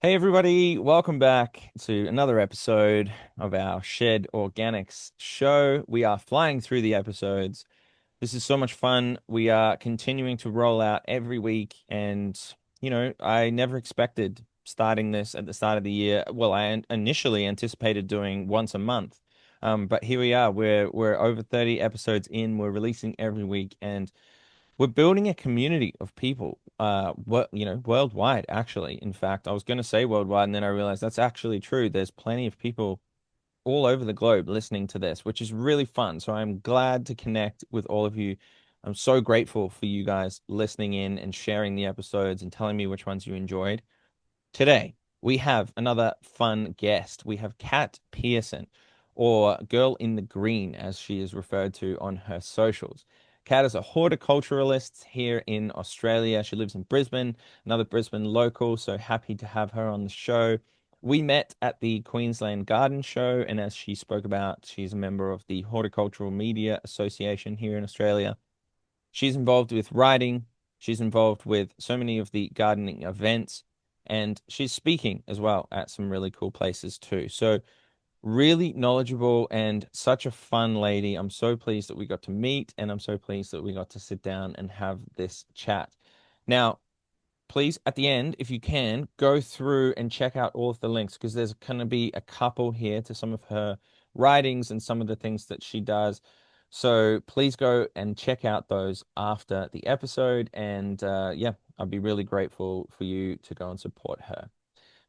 Hey everybody, welcome back to another episode of our Shed Organics show. We are flying through the episodes. This is so much fun. We are continuing to roll out every week, and I never expected starting this at the start of the year. Well, I initially anticipated doing once a month. But here we are. We're over 30 episodes in. We're releasing every week, and we're building a community of people, worldwide, actually. In fact, I was going to say worldwide, and then I realized that's actually true. There's plenty of people all over the globe listening to this, which is really fun. So I'm glad to connect with all of you. I'm so grateful for you guys listening in and sharing the episodes and telling me which ones you enjoyed. Today, we have another fun guest. We have Kat Pearson, or Girl in the Green, as she is referred to on her socials. Kat is a horticulturalist here in Australia. She lives in Brisbane, another Brisbane local, so happy to have her on the show. We met at the Queensland Garden Show, and as she spoke about, she's a member of the Horticultural Media Association here in Australia. She's involved with writing. She's involved with so many of the gardening events, and she's speaking as well at some really cool places too. So really knowledgeable and such a fun lady. I'm so pleased that we got to meet, and I'm so pleased that we got to sit down and have this chat. Now, please, at the end, if you can, go through and check out all of the links because there's going to be a couple here to some of her writings and some of the things that she does. So please go and check out those after the episode. And yeah, I'd be really grateful for you to go and support her.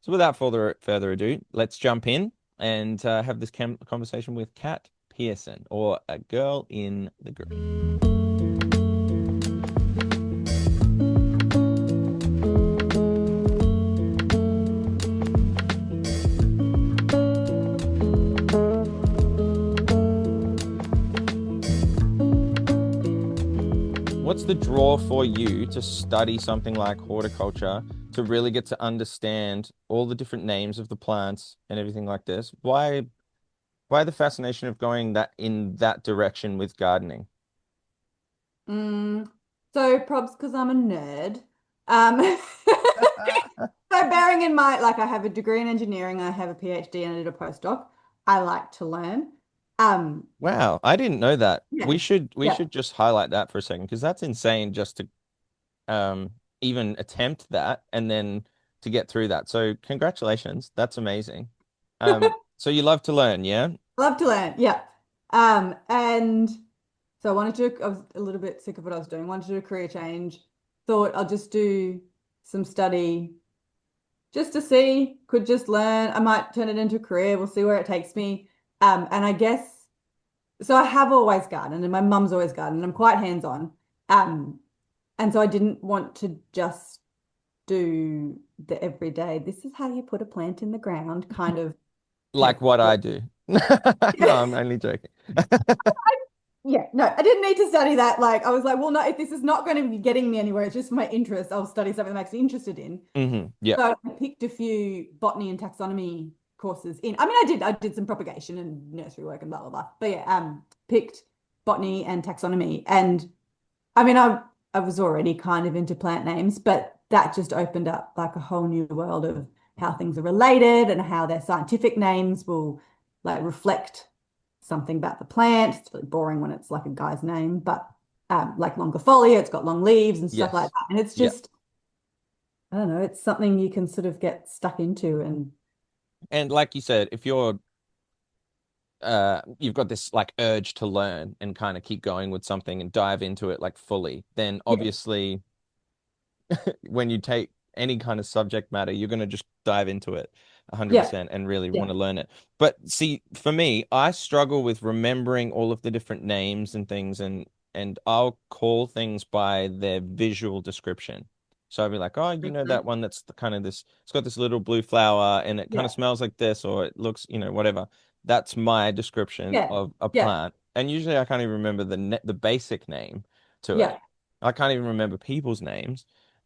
So without further ado, let's jump in and have this conversation with Kat Pearson, or a girl in the green. What's the draw for you to study something like horticulture to really get to understand all the different names of the plants and everything like this? Why the fascination of going that in that direction with gardening? Mm, so probs because I'm a nerd. Um, so bearing in mind, like I have a degree in engineering, I have a PhD and I did a postdoc. I like to learn. Um, Wow, I didn't know that. yeah, We should yeah, just highlight that for a second because that's insane just to even attempt that and then to get through that. So congratulations. That's amazing. So you love to learn, yeah? love to learn. Yeah. And so I wanted to, I was a little bit sick of what I was doing, wanted to do a career change. Thought I'll just do some study just to see, could just learn. I might turn it into a career. We'll see where it takes me. And I guess so I have always gardened and my mum's always gardened. I'm quite hands-on. Um, and so I didn't want to just do the everyday, this is how you put a plant in the ground kind of Like what I textbook. do. No, I'm only joking. Yeah, no, I didn't need to study that. Like, I was like, well, no, if this is not going to be getting me anywhere, it's just my interest. I'll study something that makes me interested in. Yeah. So I picked a few botany and taxonomy courses in. I mean, I did some propagation and nursery work and blah blah blah. But yeah, picked botany and taxonomy. And I mean, I was already kind of into plant names, but that just opened up like a whole new world of how things are related and how their scientific names will like reflect something about the plant. It's really boring when it's like a guy's name, but like longifolia, it's got long leaves and stuff like Yes. that. And it's Yeah. just, I don't know, it's something you can sort of get stuck into and And like you said, if you've got this like urge to learn and kind of keep going with something and dive into it like fully, then yeah, obviously when you take any kind of subject matter, you're going to just dive into it yeah, 100% and really want yeah, to learn it. But see, for me, I struggle with remembering all of the different names and things, and I'll call things by their visual description. So I'll be like, oh, you know mhm, that one that's the kind of this, it's got this little blue flower and it kind of yeah, smells like this, or it looks, whatever. That's my description yeah, of a yeah, plant. And usually I can't even remember the basic name to it. yeah. I can't even remember people's names.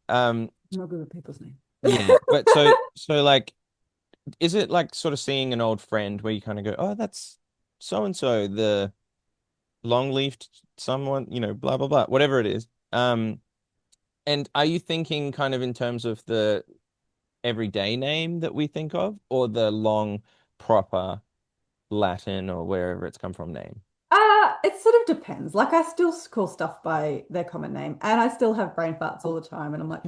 Um, I'm not good with people's names. yeah, but so like, is it like sort of seeing an old friend where you kind of go, oh, that's so and so, the long-leafed someone, blah blah blah, whatever it is. And are you thinking kind of in terms of the everyday name that we think of, or the long, proper Latin or wherever it's come from name? It sort of depends. Like I still call stuff by their common name, and I still have brain farts all the time, and I'm like,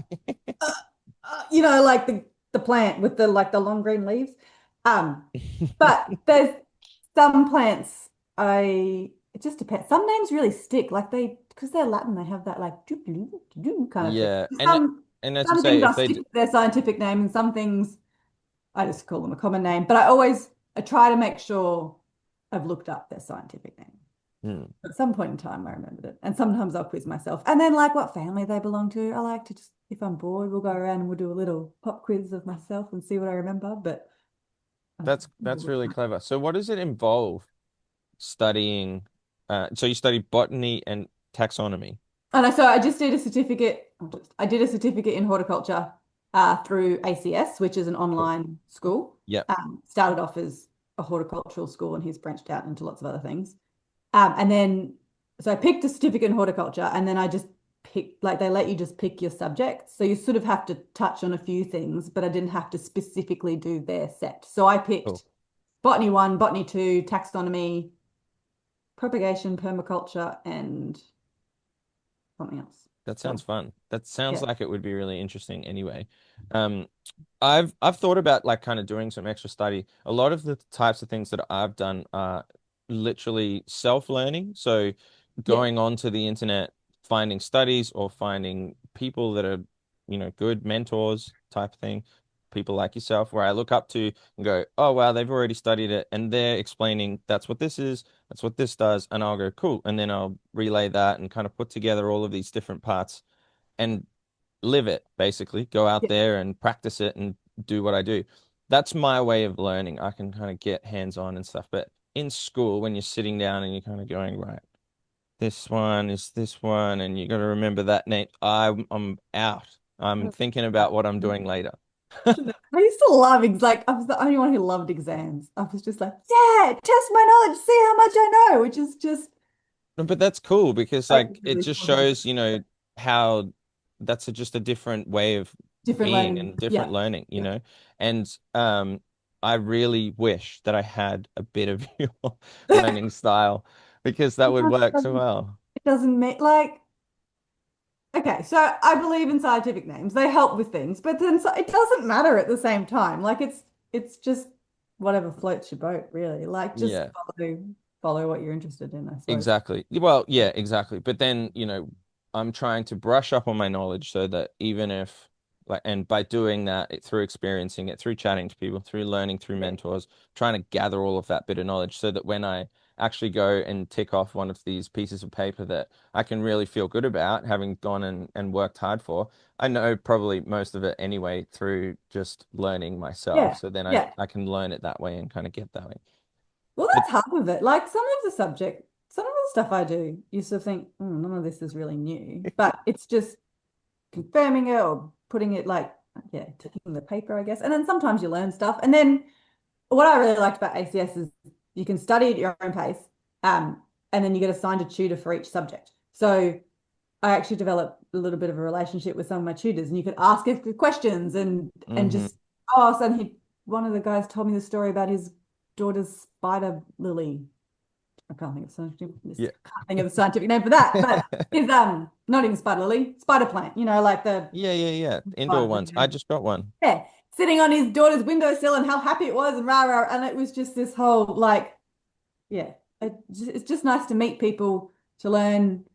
like the plant with the like the long green leaves. Um, but there's some plants it just depends. Some names really stick, like because they're Latin, they have that like kind of thing. Yeah, and as you Some say, things if I they stick d with their scientific name, and some things I just call them a common name. But I try to make sure I've looked up their scientific name. Hmm, At some point in time, I remembered it. And sometimes I'll quiz myself. And then, like, what family they belong to. I like to just, if I'm bored, we'll go around and we'll do a little pop quiz of myself and see what I remember. But I that's really clever. So what does it involve studying? So you study botany and taxonomy. so I just did a certificate. I did a certificate in horticulture through ACS, which is an Cool. online school. Yep. Started off as a horticultural school, and he's branched out into lots of other things. And then, so I picked a certificate in horticulture, and then I just picked, like, they let you just pick your subjects. So you sort of have to touch on a few things, but I didn't have to specifically do their set. So I Cool. picked botany one, botany two, taxonomy, propagation, permaculture, and something else. That sounds So, fun. That sounds yeah, like it would be really interesting anyway. Um, I've thought about like kind of doing some extra study. A lot of the types of things that I've done are literally self-learning. So yeah, going onto the internet, finding studies or finding people that are, good mentors type of thing, people like yourself, where I look up to and go, oh wow, they've already studied it and they're explaining that's what this is, that's what this does, and I'll go, cool. And then I'll relay that and kind of put together all of these different parts and live it, basically. Go out yeah. there and practice it and do what I do. That's my way of learning. I can kind of get hands-on and stuff. But in school, when you're sitting down and you're kind of going, right, this one is this one, and you got to remember that name. I'm out. I'm thinking about what I'm doing later. I used to love like I was the only one who loved exams. I was just like, yeah, test my knowledge, see how much I know, which is just But that's cool because like like it really just small shows, how just a different way of different being learning. and different Yeah. learning, Yeah. And I really wish that I had a bit of your learning style because that would work so well. It doesn't make like okay, so I believe in scientific names. They help with things, but then it doesn't matter at the same time. Like it's just whatever floats your boat, really. Like just Yeah. follow what you're interested in, I suppose. Exactly. Well, yeah, exactly. But then, I'm trying to brush up on my knowledge so that even if like and by doing that through experiencing it, through chatting to people, through learning, through Yeah. mentors, trying to gather all of that bit of knowledge so that when I actually go and tick off one of these pieces of paper that I can really feel good about having gone and worked hard for, I know probably most of it anyway through just learning myself. Yeah. So then I, Yeah. I can learn it that way and kind of get that way. Well, But that's half of it. Like some of the stuff I do, you sort of think, none of this is really new, but it's just confirming it or putting it like, yeah, ticking the paper, I guess. And then sometimes you learn stuff. And then what I really liked about ACS is you can study at your own pace, and then you get assigned a tutor for each subject. So I actually developed a little bit of a relationship with some of my tutors, and you could ask extra questions and hmm just so one of the guys told me the story about his daughter's spider lily. I can't think of Yeah. can't think of the scientific name for that, but his not even spider lily, spider plant, like the Yeah, yeah, yeah. Indoor spiders that ones. you I have. just got one. Yeah, sitting on his daughter's windowsill and how happy it was and rah rah, and it was just this whole like, yeah, it's just nice to meet people to learn.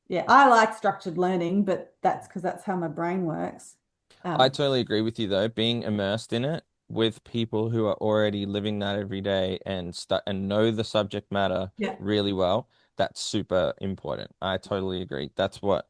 Yeah, I like structured learning, but that's because that's how my brain works. I Um, totally agree with you though. Being immersed in it with people who are already living that every day and know the subject matter yeah, really well, that's super important. I totally agree. That's what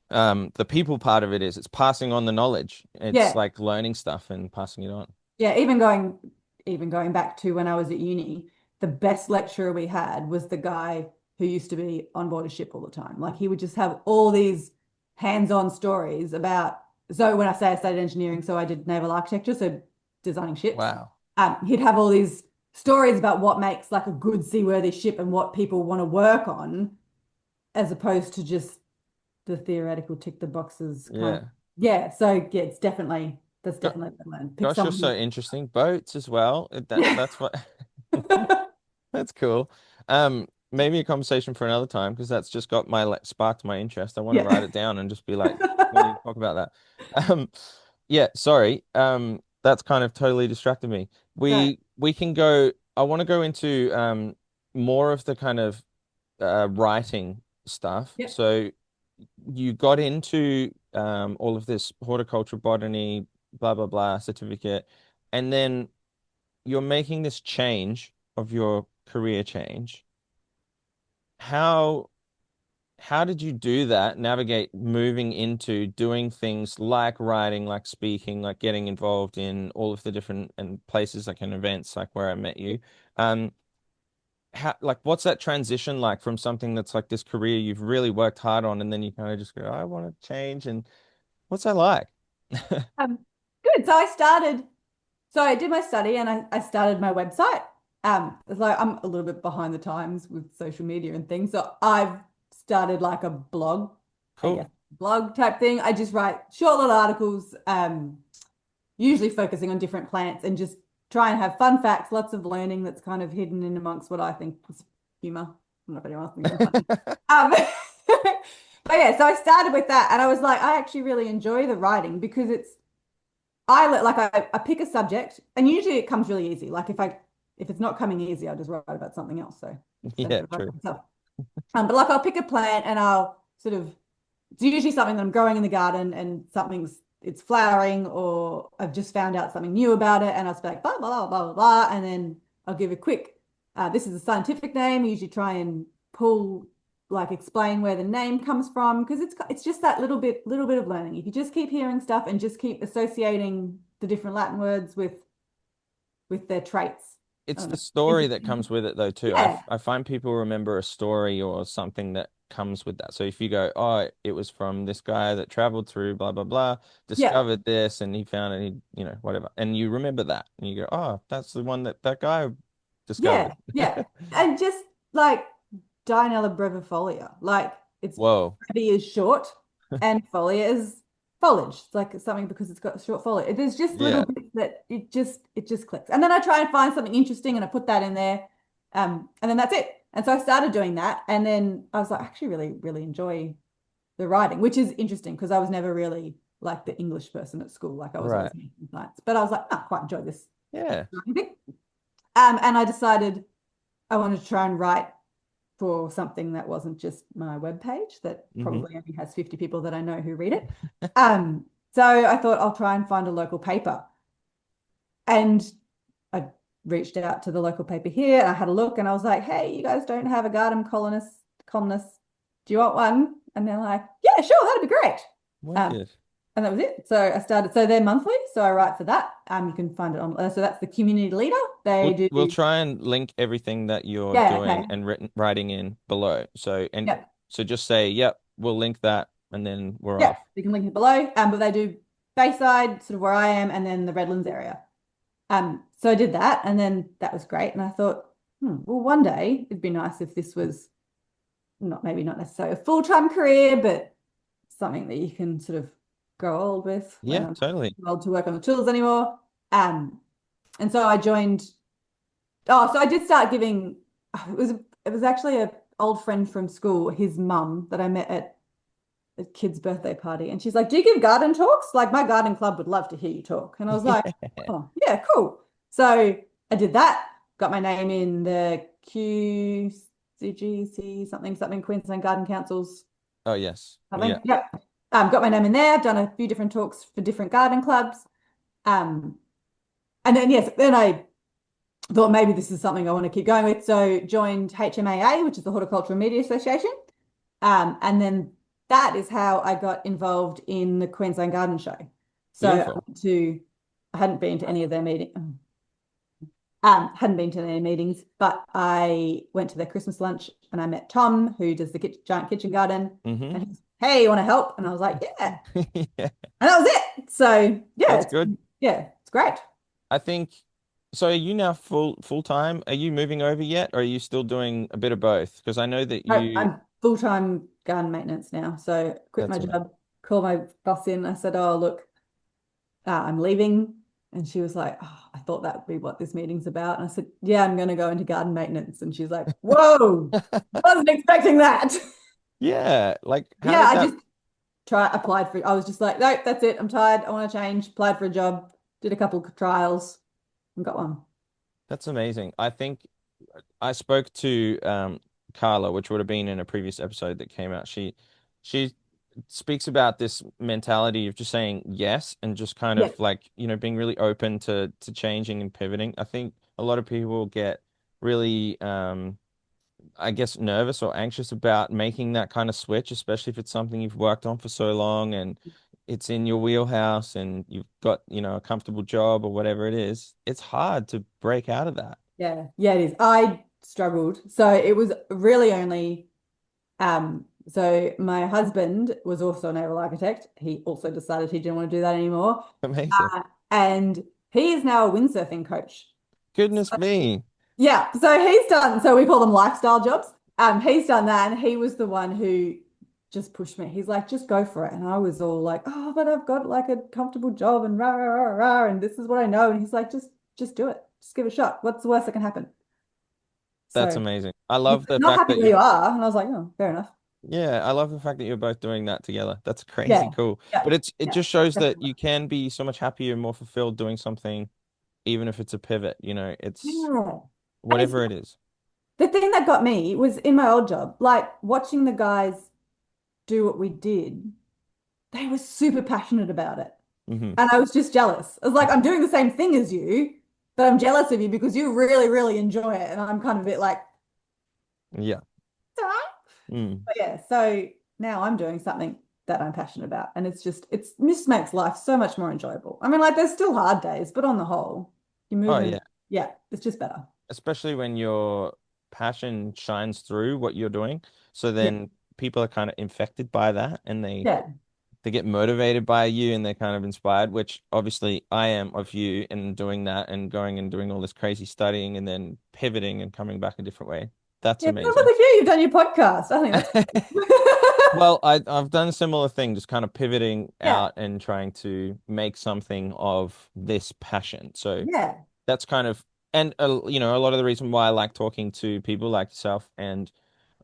the people part of it is. It's passing on the knowledge. It's yeah, like learning stuff and passing it on. yeah. Even going back to when I was at uni, the best lecturer we had was the guy who used to be on board a ship all the time. Like he would just have all these hands-on stories about. So when I say I studied engineering, so I did naval architecture, so designing ships. Wow. He'd have all these stories about what makes like a good seaworthy ship and what people want to work on, as opposed to just the theoretical tick the boxes kind of. Yeah. Yeah, so yeah, it's definitely that's Go- definitely what I learned. Pick Gosh, you're someone so who, interesting. Boats as well. yeah. That's what that's cool. Maybe a conversation for another time because that's just got my like sparked my interest. I want to Yeah. write it down and just be like, we need to talk about that. Yeah, sorry. That's kind of totally distracted me. No. We can go. I want to go into more of the kind of writing stuff. Yep. So you got into all of this horticulture, botany, blah blah blah certificate, and then you're making this change of your career change. How how did you do that, navigate moving into doing things like writing, like speaking, like getting involved in all of the different and places like in events like where I met you? Um, how like what's that transition like from something that's like this career you've really worked hard on and then you kind of just go, I want to change and what's that like? Um, Good. So I did my study and I started my website. It's like I'm a little bit behind the times with social media and things. So I've started like a blog, I Cool. guess, blog type thing. I just write short little articles, usually focusing on different plants and just try and have fun facts, lots of learning that's kind of hidden in amongst what I think is humor. I don't know if anyone else thinks I'm funny. But yeah, so I started with that and I was like, I actually really enjoy the writing because I pick a subject and usually it comes really easy. Like if it's not coming easy, I'll just write about something else. So Yeah, essentially write true. about myself. But like I'll pick a plant and I'll sort of it's usually something that I'm growing in the garden and it's flowering or I've just found out something new about it and I'll be like blah blah blah blah blah blah and then I'll give a quick this is a scientific name. I usually try and pull like explain where the name comes from because it's just that little bit of learning. If you just keep hearing stuff and just keep associating the different Latin words with their traits. I It's don't the know. story that Interesting. comes with it though too. Yeah. I find people remember a story or something that comes with that. So if you go, oh, it was from this guy that traveled through blah blah blah, Yeah. discovered this and he found it, he, whatever. And you remember that and you go, oh, that's the one that that guy discovered. Yeah. Yeah. And just like Dianella Brevifolia. Like it's Whoa. brevi is short and folia is foliage. It's like something because it's got short foliage. There's just little Yeah. bits that it just clicks. And then I try and find something interesting and I put that in there. And then that's it. And so I started doing that. And then I was like, I actually really, really enjoy the writing, which is interesting because I was never really like the English person at school. Like I was Right. always making science. But I was like, I quite enjoy this Yeah. writing thing. And I decided I wanted to try and write for something that wasn't just my webpage that Hmm. probably only has 50 people that I know who read it. Um, so I thought I'll try and find a local paper. And I reached out to the local paper here. I had a look and I was like, hey, you guys don't have a garden columnist. Do you want one? And they're like, yeah, sure, that'd be great. Um, Wicked. and that was it. So I started, so they're monthly. So I write for that. You can find it on, so that's the community leader. They We'll do, try and link everything that you're yeah, doing okay. and writing in below. So Yeah. so just say, yep, we'll link that and then we're Yeah, off. you can link it below. But they do Bayside, sort of where I am, and then the Redlands area. So I did that, and then that was great. And I thought, well, one day it'd be nice if this was not necessarily a full-time career, but something that you can sort of grow old with when Yeah, I'm totally. too old to work on the tools anymore. Um, and so I joined. Oh, so I did start giving. It was actually a old friend from school, his mum that I met at a kid's birthday party. And she's like, do you give garden talks? Like my garden club would love to hear you talk. And I was like, oh, yeah, cool. So I did that, got my name in the QCGC, something, Queensland Garden Council's Oh, yes. Yeah. something. Yep. Got my name in there. I've done a few different talks for different garden clubs. Um, and then, yes, then I thought maybe this is something I want to keep going with. So joined HMAA, which is the Horticultural Media Association. And then that is how I got involved in the Queensland Garden Show. So Beautiful. I hadn't been to any of their meetings, hadn't been to any meetings, but I went to their Christmas lunch and I met Tom, who does the giant kitchen garden. Hmm. And he's, hey, you want to help? And I was like, yeah. Yeah, And that was it. So yeah, that's good. it's great. I think so. Are you now full time? Are you moving over yet, or are you still doing a bit of both? Because I know that you. I'm full-time garden maintenance now. So quit my That's all right. job, called my boss in. I said, oh, look, I'm leaving. And she was like, oh, I thought that would be what this meeting's about. And I said, yeah, I'm going to go into garden maintenance. And she's like, whoa, wasn't expecting that. Yeah, like how Yeah, did I that just applied for it. I was just like, nope, that's it. I'm tired. I want to change. Applied for a job, did a couple of trials and got one. that's amazing. I think I spoke to Carla, which would have been in a previous episode that came out. She speaks about this mentality of just saying yes and just kind Yeah. of like, being really open to changing and pivoting. I think a lot of people get really I guess nervous or anxious about making that kind of switch, especially if it's something you've worked on for so long and it's in your wheelhouse and you've got, a comfortable job or whatever it is. It's hard to break out of that. Yeah. Yeah, it is. I struggled. So it was really only so my husband was also a naval architect. He also decided he didn't want to do that anymore. Amazing. And he is now a windsurfing coach. Goodness me. Yeah, so he's done, so we call them lifestyle jobs. He's done that, and he was the one who just pushed me. He's like, just go for it. And I was all like, oh, but I've got like a comfortable job and rah, rah, rah, rah, and this is what I know. And he's like, just do it. Just give it a shot. What's the worst that can happen? That's So amazing. I you're love the not fact happy that where you are. And I was like, oh, fair enough. yeah, I love the fact that you're both doing that together. That's crazy Yeah. cool. Yeah. But it Yeah. just shows that Definitely. you can be so much happier and more fulfilled doing something, even if it's a pivot, it's Yeah. And it's whatever it is. the thing that got me was in my old job, like watching the guys do what we did, they were super passionate about it. Hmm. And I was just jealous. I was like, I'm doing the same thing as you, but I'm jealous of you because you really, really enjoy it. And I'm kind of a bit like, Yeah. it's all right. Mm. But yeah, so now I'm doing something that I'm passionate about. And it's just makes life so much more enjoyable. I mean, like there's still hard days, but on the whole, you move Oh in. yeah. Yeah, it's just better. Especially when your passion shines through what you're doing. So Yeah. then people are kind of infected by that and Yeah. they get motivated by you and they're kind of inspired, which obviously I am of you and doing that and going and doing all this crazy studying and then pivoting and coming back a different way. That's Yeah. But look amazing. at you, you've done your podcast. I think that's cool. Well, I've done a similar thing, just kind of pivoting Yeah. out and trying to make something of this passion. So Yeah. that's kind of, and a lot of the reason why I like talking to people like yourself and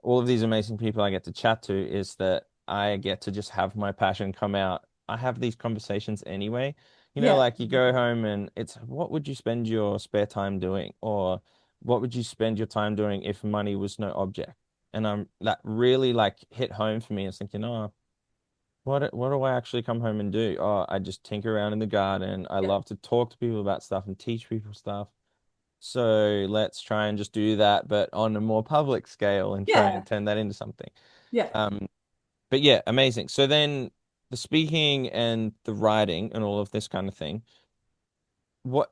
all of these amazing people I get to chat to is that I get to just have my passion come out. I have these conversations anyway. Yeah. Like you go home and it's what would you spend your spare time doing? Or what would you spend your time doing if money was no object? And that really like hit home for me. I was thinking, oh, what do I actually come home and do? Oh, I just tinker around in the garden. I Yeah. love to talk to people about stuff and teach people stuff. So let's try and just do that, but on a more public scale and try Yeah. and turn that into something. Yeah. Um, but yeah, amazing. So then the speaking and the writing and all of this kind of thing, what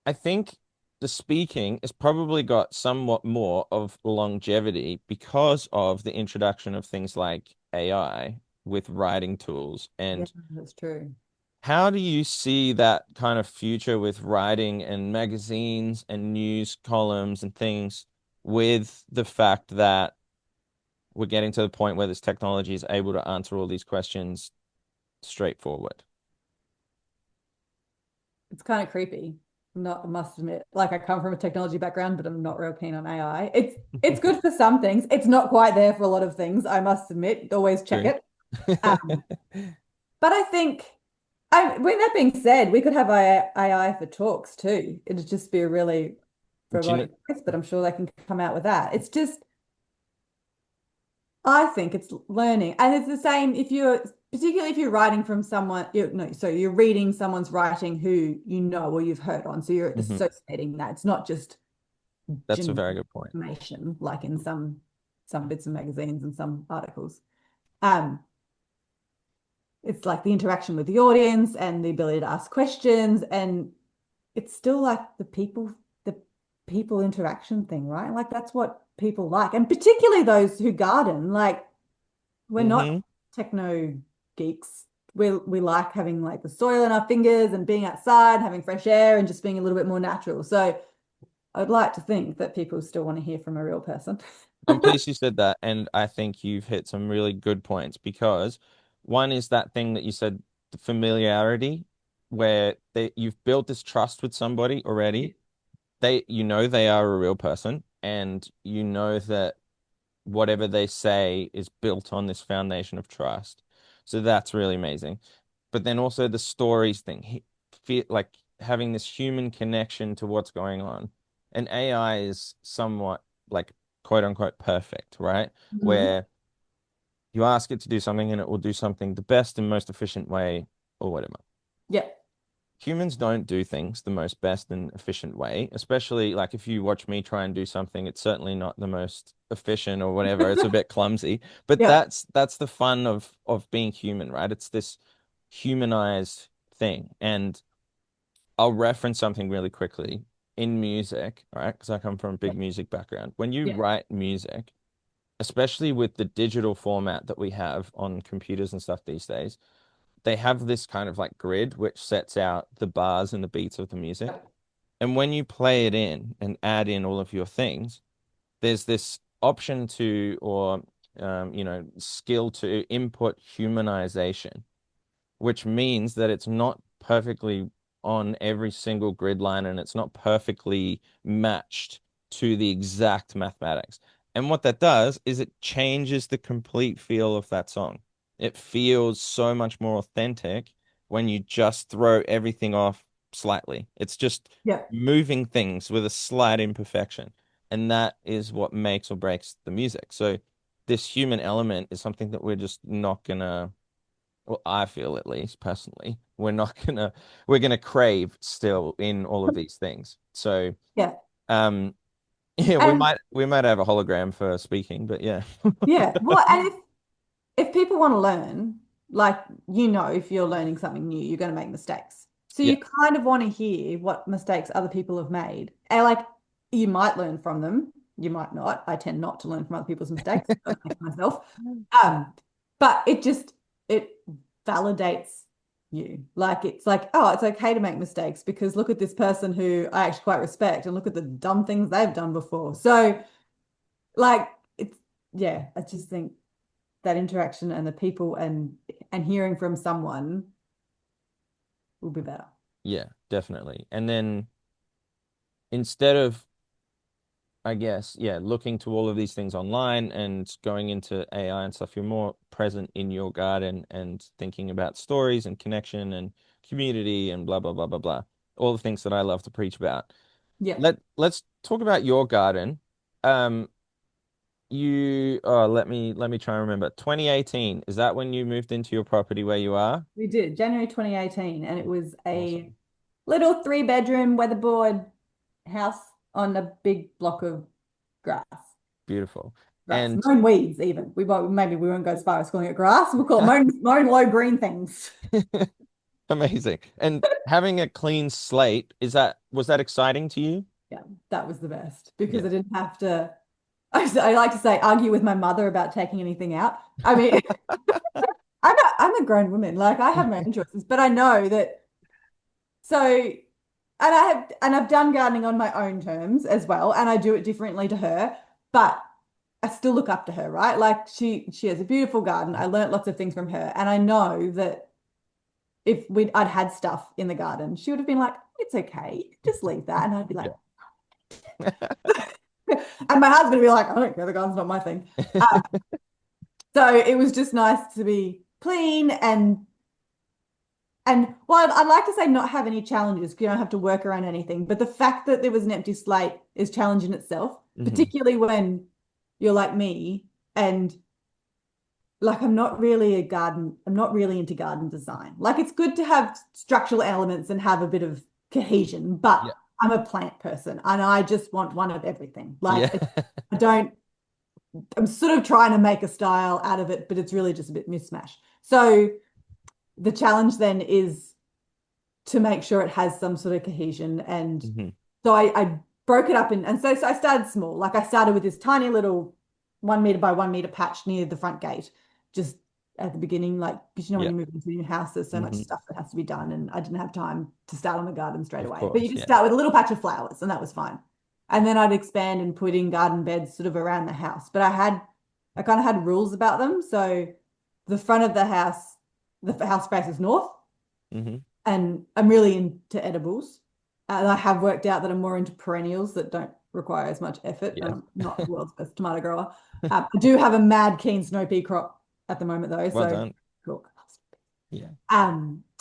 I think the speaking has probably got somewhat more of longevity because of the introduction of things like AI with writing tools. Yeah. And That's true. how do you see that kind of future with writing and magazines and news columns and things with the fact that we're getting to the point where this technology is able to answer all these questions straightforward? It's kind of creepy. I must admit. Like I come from a technology background, but I'm not real keen on AI. It's good for some things. It's not quite there for a lot of things, I must admit. Always check True. it. Um, but I think with that being said, we could have AI for talks too. It'd just be a really Do you know? robotic voice, but I'm sure they can come out with that. It's just I think it's learning. And it's the same if you're, particularly if you're writing from someone, no, so you're reading someone's writing who you know or you've heard on. So you're Mhm. associating that. It's not just That's a generic very good point. information like in some bits of magazines and some articles. Um, it's like the interaction with the audience and the ability to ask questions. And it's still like the people interaction thing, right? Like that's what people like. And particularly those who garden, like we're not Hmm. techno geeks. We like having like the soil in our fingers and being outside, having fresh air and just being a little bit more natural. So I'd like to think that people still want to hear from a real person. I'm pleased you said that, and I think you've hit some really good points because one is that thing that you said, the familiarity. where you've built this trust with somebody already. They are a real person, and you know that whatever they say is built on this foundation of trust. So that's really amazing. But then also the stories thing, like having this human connection to what's going on. And AI is somewhat like quote unquote perfect, right? Mhm. Where you ask it to do something and it will do something the best and most efficient way or whatever. Yeah. Humans don't do things the most best and efficient way, especially like if you watch me try and do something, it's certainly not the most efficient or whatever. It's a bit clumsy, but Yeah. that's the fun of being human, right? It's this humanized thing. And I'll reference something really quickly in music, right? Because I come from a big music background. When you Yeah. write music, especially with the digital format that we have on computers and stuff these days, they have this kind of like grid which sets out the bars and the beats of the music. And when you play it in and add in all of your things, there's this option to, or, skill to input humanization, which means that it's not perfectly on every single grid line and it's not perfectly matched to the exact mathematics. And what that does is it changes the complete feel of that song. It feels so much more authentic when you just throw everything off slightly. It's just Yeah. moving things with a slight imperfection. And that is what makes or breaks the music. So this human element is something that we're just not gonna, well, I feel at least personally, we're gonna crave still in all of these things. So, Yeah. um, yeah, we And might have a hologram for speaking, but yeah, yeah. Well, and if people want to learn, like if you're learning something new, you're going to make mistakes. So yeah, you kind of want to hear what mistakes other people have made. And like you might learn from them, you might not. I tend not to learn from other people's mistakes, I make myself. Um, but it validates you. Like it's like, oh, it's okay to make mistakes because look at this person who I actually quite respect and look at the dumb things they've done before. So like it's yeah, I just think that interaction and the people and hearing from someone will be better. yeah, definitely. And then instead of, I guess, yeah, looking to all of these things online and going into AI and stuff, you're more present in your garden and thinking about stories and connection and community and blah blah blah blah blah. All the things that I love to preach about. Yeah, Let's talk about your garden. Um, let me try and remember. 2018, is that when you moved into your property where you are? we did January 2018, and it was a Awesome. little three-bedroom weatherboard house on a big block of grass. Beautiful. Grass, And mown weeds even. Maybe we won't go as far as calling it grass. We'll call it mown low green things. amazing. And having a clean slate, was that exciting to you? Yeah, that was the best because Yeah. I didn't have to. I like to say argue with my mother about taking anything out. I mean, I'm a grown woman. Like I have my own choices, but I know that. So, and I've done gardening on my own terms as well, and I do it differently to her, but I still look up to her, right? Like she has a beautiful garden. I learnt lots of things from her, and I know that if I'd had stuff in the garden, she would have been like, "It's okay, just leave that," and I'd be like, Yeah. and my husband would be like, "I don't care, the garden's not my thing." Um, so it was just nice to be clean and well, I'd like to say not have any challenges. You don't have to work around anything. But the fact that there was an empty slate is challenge in itself, hmm particularly when you're like me and like I'm not really into garden design. Like it's good to have structural elements and have a bit of cohesion, but Yeah. I'm a plant person and I just want one of everything. Yeah. I don't, I'm sort of trying to make a style out of it, but it's really just a bit mismatch. So the challenge then is to make sure it has some sort of cohesion. And hmm so I broke it up so I started small. Like I started with this tiny little 1 meter by 1 meter patch near the front gate, just at the beginning, like because when Yeah. you move into a new house, there's so much hmm stuff that has to be done, and I didn't have time to start on the garden straight Of away. But you course. just Yeah. start with a little patch of flowers, and that was fine. And then I'd expand and put in garden beds sort of around the house. But I kind of had rules about them. So the front of the house faces north, hmm and I'm really into edibles. And I have worked out that I'm more into perennials that don't require as much effort. Yeah. I'm not the world's best tomato grower. I do have a mad keen snow pea crop at the moment though, Well so done. cool. Yeah.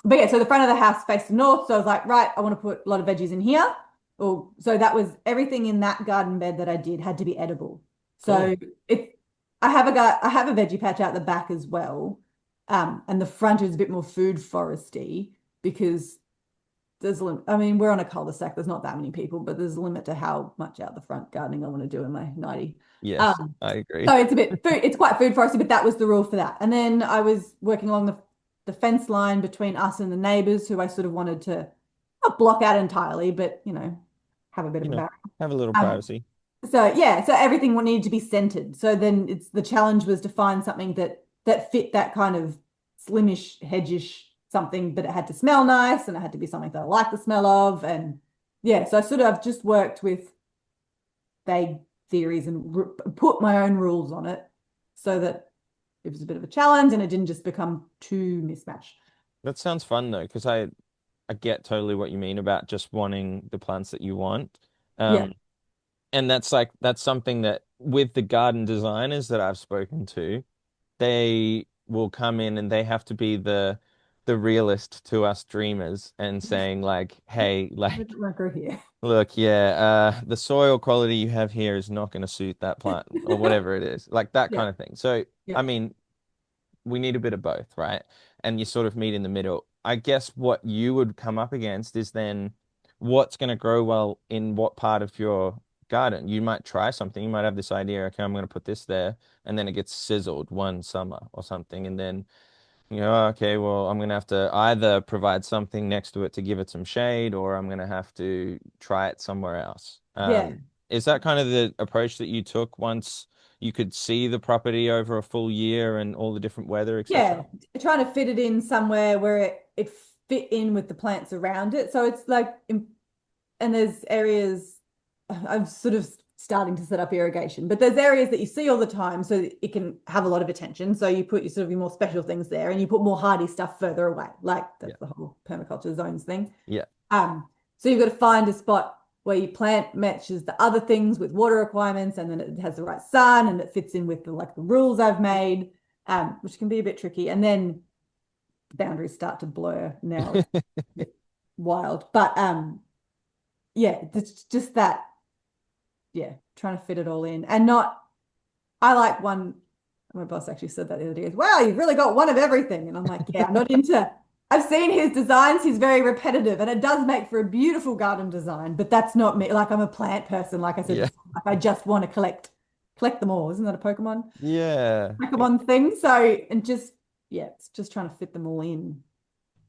But yeah, so the front of the house faced the north. So I was like, right, I want to put a lot of veggies in here. Oh, so that was everything in that garden bed that I did had to be edible. Cool. So it, I have a veggie patch out the back as well. And the front is a bit more food foresty because there's a limit. I mean, we're on a cul-de-sac. There's not that many people, but there's a limit to how much out the front gardening I want to do in my 90. Yes, Um, I agree. so it's a bit food, it's quite food foresty, but that was the rule for that. And then I was working along the fence line between us and the neighbors who I sort of wanted to not block out entirely, but have a bit You of a know, barrier. have a little Um, privacy. so yeah, so everything needed to be centered. So then it's the challenge was to find something that fit that kind of slimish, hedgish something, but it had to smell nice and it had to be something that I like the smell of. And yeah, so I sort of I've just worked with vague theories and put my own rules on it so that it was a bit of a challenge and it didn't just become too mismatched. That sounds fun though, because I get totally what you mean about just wanting the plants that you want. Yeah. Um, and that's something that with the garden designers that I've spoken to, they will come in and they have to be the realist to us dreamers and saying like, hey, I like, don't agree here. look, yeah, the soil quality you have here is not going to suit that plant or whatever it is, like that Yeah. kind of thing. So, Yeah. I mean, we need a bit of both, right? And you sort of meet in the middle. I guess what you would come up against is then what's going to grow well in what part of your garden. You might try something. You might have this idea, okay, I'm going to put this there, and then it gets sizzled one summer or something, and then okay, well, I'm going to have to either provide something next to it to give it some shade, or I'm going to have to try it somewhere else. Yeah. Is that kind of the approach that you took once you could see the property over a full year and all the different weather, etc.? Yeah. Trying to fit it in somewhere where it fit in with the plants around it. So it's like, and there's areas I'm sort of starting to set up irrigation, but there's areas that you see all the time so that it can have a lot of attention. So you put your sort of your more special things there and you put more hardy stuff further away. Like Yeah. that's the whole permaculture zones thing. Yeah. So you've got to find a spot where your plant matches the other things with water requirements and then it has the right sun and it fits in with the rules I've made, which can be a bit tricky. And then the boundaries start to blur now. It's a bit wild. But yeah, it's just that, yeah, trying to fit it all in and not, I like one, my boss actually said that the other day, is, wow, you've really got one of everything. And I'm like, yeah, I'm not into, I've seen his designs. He's very repetitive and it does make for a beautiful garden design, but that's not me. Like I'm a plant person. Like I said, Yeah. before, like I just want to collect them all. Isn't that a Pokemon? Yeah. Pokemon thing. So, and just, yeah, it's just trying to fit them all in.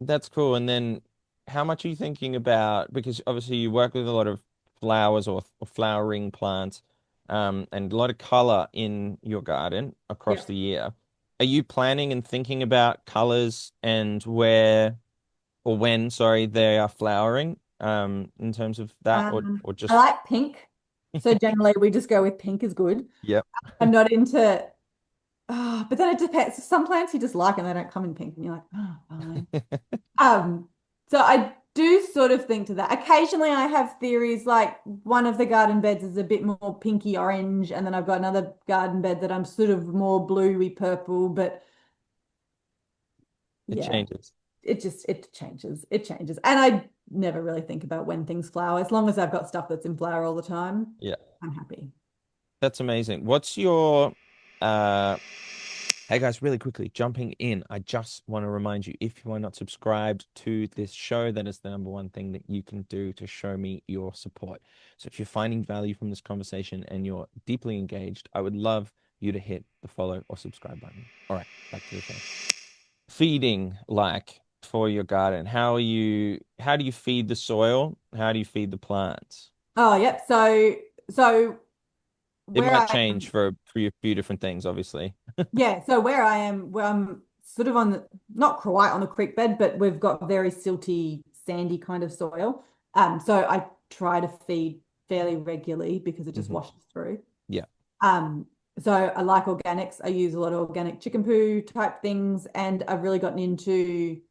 That's cool. And then how much are you thinking about, because obviously you work with a lot of flowers or flowering plants, and a lot of color in your garden Yeah. across the year. Are you planning and thinking about colors and where or when, sorry, they are flowering, in terms of that or I just like pink. So generally we just go with pink is good. yep. I'm not into, but then it depends. Some plants you just like and they don't come in pink and you're like, oh, fine. Um, so I do sort of think to that. Occasionally I have theories like one of the garden beds is a bit more pinky orange, and then I've got another garden bed that I'm sort of more bluey purple, but It yeah, changes. it changes. It changes. And I never really think about when things flower. As long as I've got stuff that's in flower all the time, Yeah. I'm happy. That's amazing. What's your uh Hey guys, really quickly, jumping in, I just want to remind you, if you are not subscribed to this show, that is the number one thing that you can do to show me your support. So if you're finding value from this conversation and you're deeply engaged, I would love you to hit the follow or subscribe button. All right, back to the show. Feeding, like, for your garden, how do you feed the soil? How do you feed the plants? Oh, yep. So It where might I change am, for a few different things, obviously. yeah, so where I am, where I'm sort of on the, not quite on the creek bed, but we've got very silty, sandy kind of soil. So I try to feed fairly regularly because it just Hmm. washes through. Yeah. Um, so I like organics. I use a lot of organic chicken poo type things, and I've really gotten into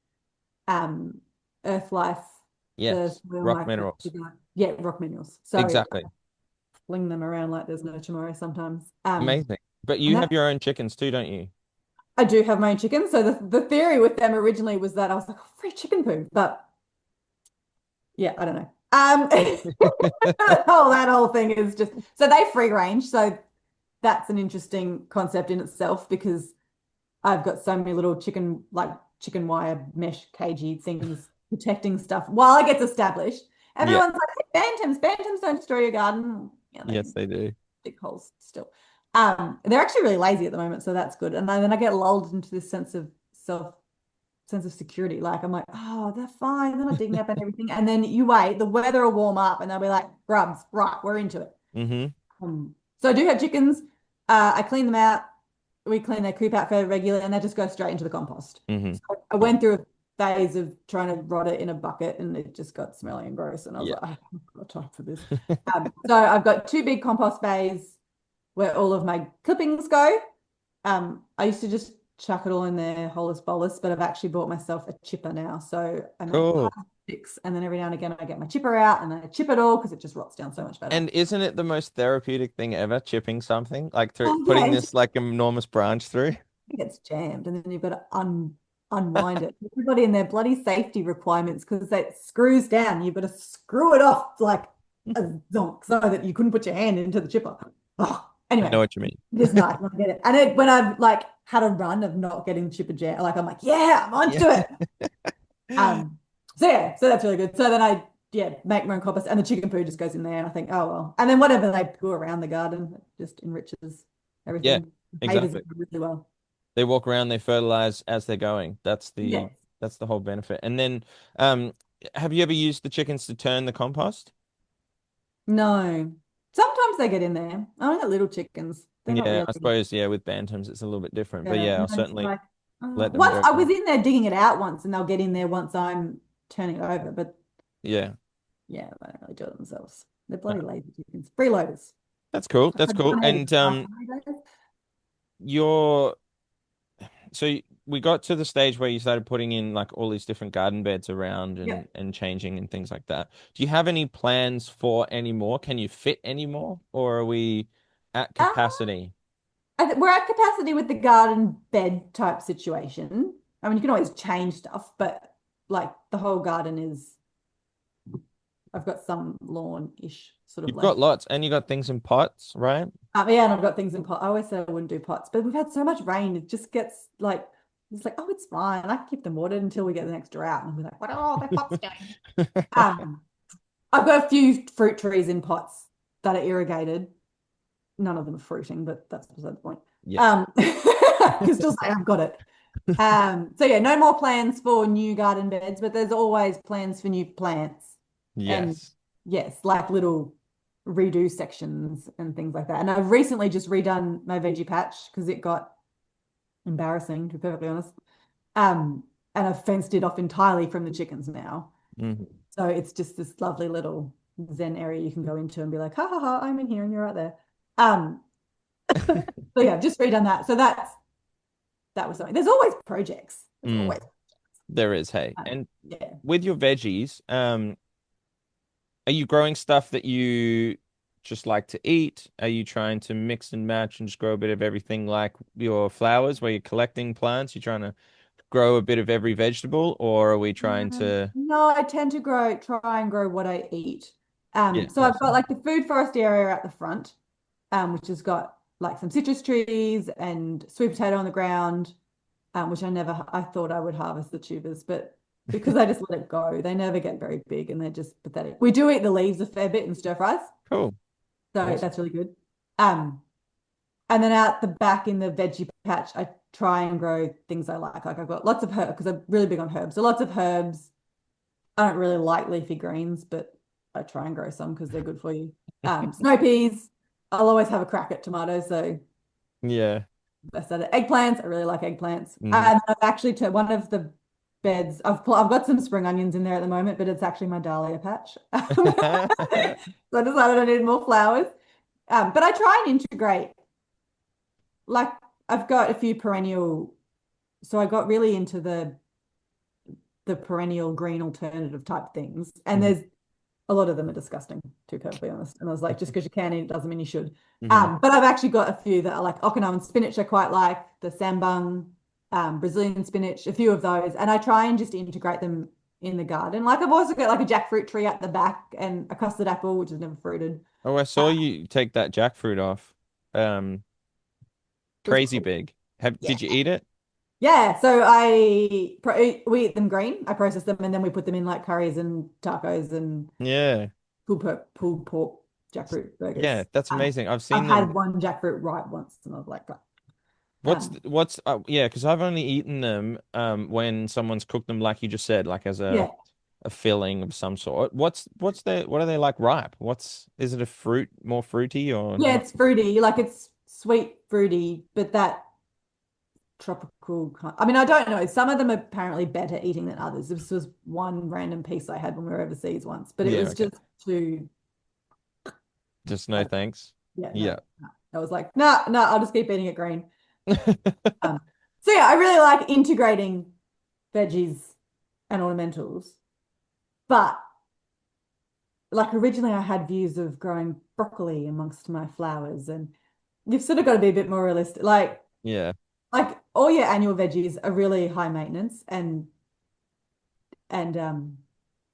um earth life, the Yes. soil Rock microbes. minerals. Yeah, rock minerals. Sorry, I Exactly. fling them around like there's no tomorrow sometimes. Amazing. But And you have that your own chickens too, don't you? I do have my own chickens. So the theory with them originally was that I was like, oh, free chicken poo. But yeah, I don't know. That whole thing is just so they free range. So that's an interesting concept in itself because I've got so many little chicken wire mesh cagey things protecting stuff while it gets established. Yeah. Everyone's like, hey, bantams don't destroy your garden. Yeah, they Yes, they do. dig holes still. They're actually really lazy at the moment, so that's good. And then I get lulled into this sense of security. Like I'm like, oh, they're fine. They're not digging up and everything. And then you wait, the weather will warm up and they'll be like, grubs, right, we're into it. Mm-hmm. So I do have chickens. I clean them out. We clean their coop out fairly regularly and they just go straight into the compost. Mm-hmm. So I Yeah. went through a phase of trying to rot it in a bucket and it just got smelly and gross. And I was Yeah. like, I haven't got time for this. So I've got two big compost bays where all of my clippings go. I used to just chuck it all in there, holus bolus, but I've actually bought myself a chipper now. So I make Cool. sticks, and then every now and again I get my chipper out and then I chip it all because it just rots down so much better. And isn't it the most therapeutic thing ever, chipping something? Like through Oh yeah, putting this like enormous branch through? it gets jammed, and then you've got to unwind it. Everybody in their bloody safety requirements because it screws down. You've got to screw it off like a zonk so that you couldn't put your hand into the chipper. Oh, I know anyway, what you mean. it is nice when I get it. And when I've like had a run of not getting chipper jam, like I'm like, yeah, I'm onto Yeah. it. Um, so yeah, so that's really good. So then I make my own compost and the chicken poo just goes in there and I think, oh well. And then whatever they poo around the garden, it just enriches Yeah, everything. Flavors exactly. it really well. They walk around, they fertilize as they're going. Yes. That's the whole benefit. And then um have you ever used the chickens to turn the compost? No. Sometimes they get in there. I only got little chickens. They're not Yeah, really. I suppose yeah, with bantams it's a little bit different. But Yeah. yeah, And I'll then it's certainly like, let them once go. I was in there digging it out once and they'll get in there once I'm turning it over. But Yeah. yeah, they don't really do it themselves. They're No, bloody lazy chickens. Freeloaders. that's cool. I've That's had cool. one out of And days. your we got to the stage where you started putting in like all these different garden beds around Yeah. and changing and things like that. Do you have any plans for any more? Can you fit any more, or are we at Uh, capacity? we're at capacity with the garden bed type situation. I mean, you can always change stuff, but like the whole garden is, I've got some lawn-ish sort of You've got left. lots, and you got things in pots, right? Yeah, and I've got things in pot. I always say I wouldn't do pots, but we've had so much rain, it just gets like, it's like, oh, it's fine. I can keep them watered until we get the next drought. And we're like, what are all the pots doing? Um, I've got a few fruit trees in pots that are irrigated. None of them are fruiting, but that's beside the point. Yeah. You can still say I've got it. So yeah, no more plans for new garden beds, but there's always plans for new plants. And Yes. yes, like little redo sections and things like that. And I've recently just redone my veggie patch because it got embarrassing, to be perfectly honest. Um, and I've fenced it off entirely from the chickens now. Mhm. So it's just this lovely little zen area you can go into and be like, ha ha ha, I'm in here and you're right there. Um, so yeah, I've just redone that. So that was something. There's always projects. There's Mm, always there is, hey. And yeah. with your veggies, are you growing stuff that you just like to eat? Are you trying to mix and match and just grow a bit of everything like your flowers where you're collecting plants? You're trying to grow a bit of every vegetable, or are we trying to? No, I tend to try and grow what I eat. Yeah, So I've got awesome. like the food forest area at the front, which has got like some citrus trees and sweet potato on the ground, which I thought I would harvest the tubers, but because I just let it go, they never get very big and they're just pathetic. We do eat the leaves a fair bit in stir fries, Cool. so Awesome. that's really good. Um, and then out the back in the veggie patch, I try and grow things I like. Like I've got lots of herbs because I'm really big on herbs. So lots of herbs. I don't really like leafy greens, but I try and grow some because they're good for you. Snow peas. I'll always have a crack at tomatoes. So Yeah. best at it. Eggplants. I really like eggplants. Hmm. And I've actually turned one of the beds. I've got some spring onions in there at the moment, but it's actually my dahlia patch. So I decided I needed more flowers. But I try and integrate. Like I've got a few perennial. So I got really into the the perennial green alternative type things. And Hmm. there's a lot of them are disgusting, to be perfectly honest. And I was like, just because you can eat it doesn't mean you should. Hmm. But I've actually got a few that are like Okinawan spinach I quite like, the sambung, Brazilian spinach, a few of those. And I try and just integrate them in the garden. Like I've also got like a jackfruit tree at the back and a custard apple, which is never fruited. Oh, I Uh, saw you take that jackfruit off. Um, it was Crazy cool. big. Have Yeah. did you eat it? Yeah, so we eat them green. I process them and then we put them in like curries and tacos and Yeah. pulled pork jackfruit Yeah, burgers. that's amazing. I've I've seen them. had one jackfruit right once and I was like, "Great." Um, What's yeah, because I've only eaten them when someone's cooked them like you just said, like as yeah, a filling of some sort. What are they like ripe? What's is it a fruit more fruity or yeah, not? it's fruity, like it's sweet fruity, but that tropical kind. I mean, I don't know. Some of them are apparently better eating than others. This was one random piece I had when we were overseas once, but it Yeah, was okay. just too. Just I no don't know. thanks. Yeah, no, Yeah. no. I was like, no, no, I'll just keep eating it green. Um, so yeah, I really like integrating veggies and ornamentals, but like originally I had views of growing broccoli amongst my flowers, and you've sort of got to be a bit more realistic. Yeah. Like all your annual veggies are really high maintenance and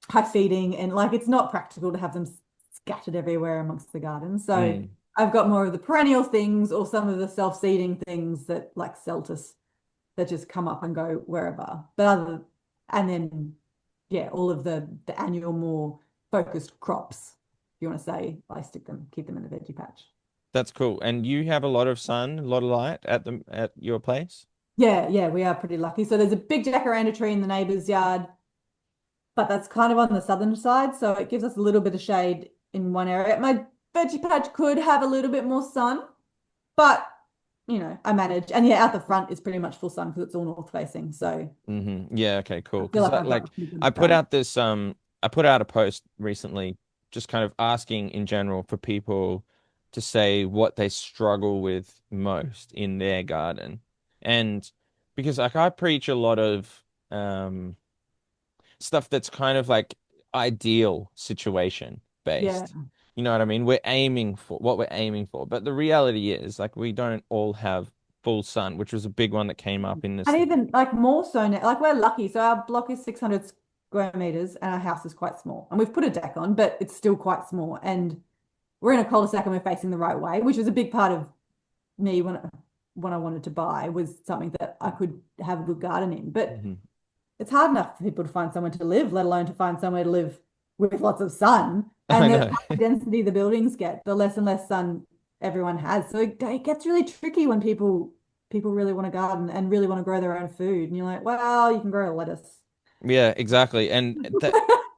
high feeding, and like it's not practical to have them scattered everywhere amongst the garden. So Mm. I've got more of the perennial things or some of the self-seeding things that like celtis that just come up and go wherever. And then yeah, all of the annual more focused crops, if you want to say, I keep them in the veggie patch. That's cool. And you have a lot of sun, a lot of light at your place? Yeah, yeah, we are pretty lucky. So there's a big jacaranda tree in the neighbor's yard, but that's kind of on the southern side, so it gives us a little bit of shade in one area. My veggie patch could have a little bit more sun, but I manage. And yeah, out the front is pretty much full sun because it's all north facing. So Yeah, okay, I cool. feel Because like I've got like a pretty I good put balance. out this I put out a post recently just kind of asking in general for people to say what they struggle with most in their garden. And because like I preach a lot of stuff that's kind of like ideal situation Yeah. based. You know what I mean? We're aiming for what we're aiming for. But the reality is like we don't all have full sun, which was a big one that came up in this. And even like more so now, like we're lucky. So our block is 600 square meters and our house is quite small. And we've put a deck on, but it's still quite small. And we're in a cul-de-sac and we're facing the right way, which was a big part of me when I wanted to buy was something that I could have a good garden in. But Mhm. it's hard enough for people to find somewhere to live, let alone to find somewhere to live with lots of sun. I And the know. higher density the buildings get, the less and less sun everyone has. So it gets really tricky when people really want to garden and really want to grow their own food. And you're like, well, you can grow a lettuce. Yeah, exactly. And that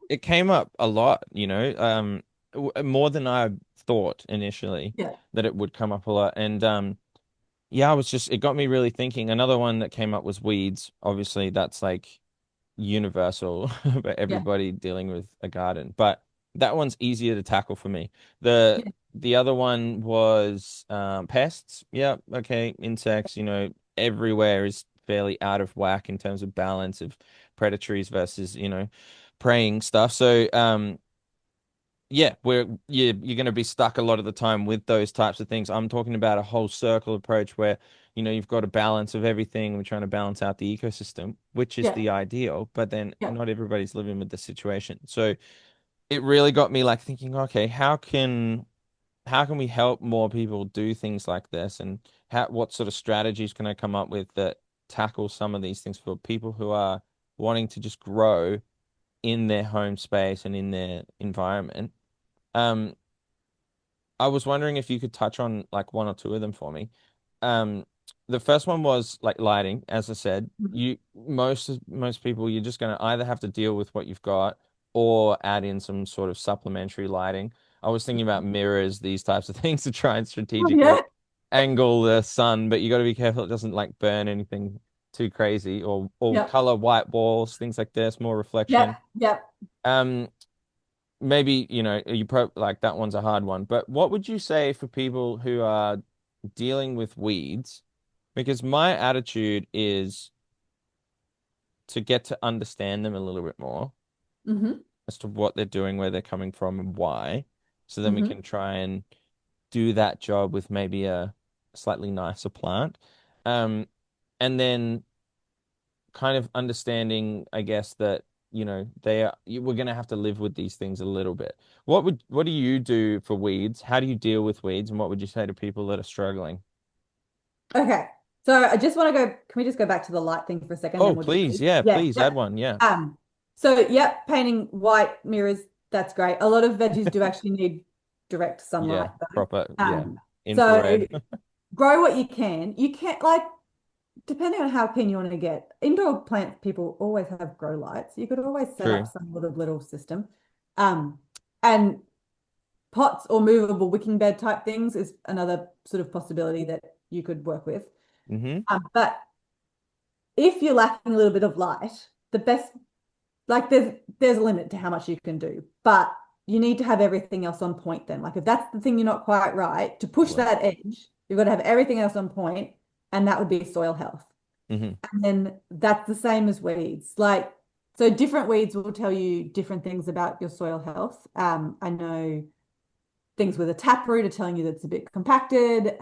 it came up a lot, more than I thought initially Yeah, that it would come up a lot. And yeah, it got me really thinking. Another one that came up was weeds. Obviously, that's like universal for yeah, everybody dealing with a garden, but that one's easier to tackle for me. The yeah, the other one was pests. Yeah, okay, insects, everywhere is fairly out of whack in terms of balance of predatories versus, preying stuff. So yeah, you're going to be stuck a lot of the time with those types of things. I'm talking about a whole circle approach where, you've got a balance of everything. We're trying to balance out the ecosystem, which is yeah, the ideal, but then yeah, not everybody's living with the situation. So it really got me like thinking, okay, how can we help more people do things like this, and what sort of strategies can I come up with that tackle some of these things for people who are wanting to just grow in their home space and in their environment. Um, I was wondering if you could touch on like one or two of them for me. Um, the first one was like lighting. As I said, mhm. most people you're just going to either have to deal with what you've got or add in some sort of supplementary lighting. I was thinking about mirrors, these types of things to try and strategically Yeah, angle the sun, but you got to be careful it doesn't like burn anything too crazy or yeah, color white walls, things like this, more yeah, reflection. yeah. Um, maybe, like that one's a hard one, but what would you say for people who are dealing with weeds? Because my attitude is to get to understand them a little bit more Hmm. as to what they're doing, where they're coming from, and why. So then we Hmm. can try and do that job with maybe a slightly nicer plant. Um, and then kind of understanding, I guess, that, we're going to have to live with these things a little bit. What do you do for weeds? How do you deal with weeds? And what would you say to people that are struggling? Okay. So I just want to go, can we just go back to the light thing for a second, then Oh, we'll do please. weeds? Yeah, Yeah. please add Yep. one. Yeah. So yep, painting white mirrors, that's great. A lot of veggies do actually need direct Yeah. sunlight though. Proper. Yeah. So Infrared. grow what you can. You can't like depending on how keen you want to get. Indoor plant people always have grow lights. You could always set up True. some sort of little system. Um, and pots or movable wicking bed type things is another sort of possibility that you could work with. Mm-hmm. But if you're lacking a little bit of light, the best like there's a limit to how much you can do, but you need to have everything else on point then. Like if that's the thing you're not quite right, to push Right. that edge, you've got to have everything else on point, and that would be soil health. Mm-hmm. And then that's the same as weeds. Like so different weeds will tell you different things about your soil health. I know things with a taproot are telling you that it's a bit compacted.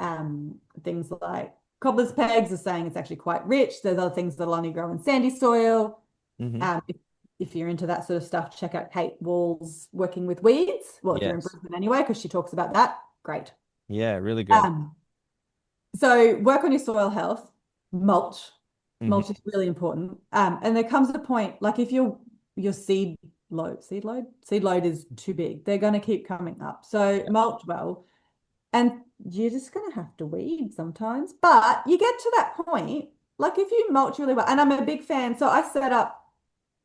Things like cobbler's pegs are saying it's actually quite rich. There's other things that'll only grow in sandy soil. Mm-hmm. If you're into that sort of stuff, check out Kate Wall's Working with Weeds. Well, if you're in Yes. Brisbane anyway, because she talks about that. Great. Yeah, really good. Um, so work on your soil health, mulch. Mm-hmm. Mulch is really important. And there comes a point, like if your seed load is too big, they're going to keep coming up. So Yeah. mulch well, and you're just going to have to weed sometimes. But you get to that point, like if you mulch really well, and I'm a big fan. So I set up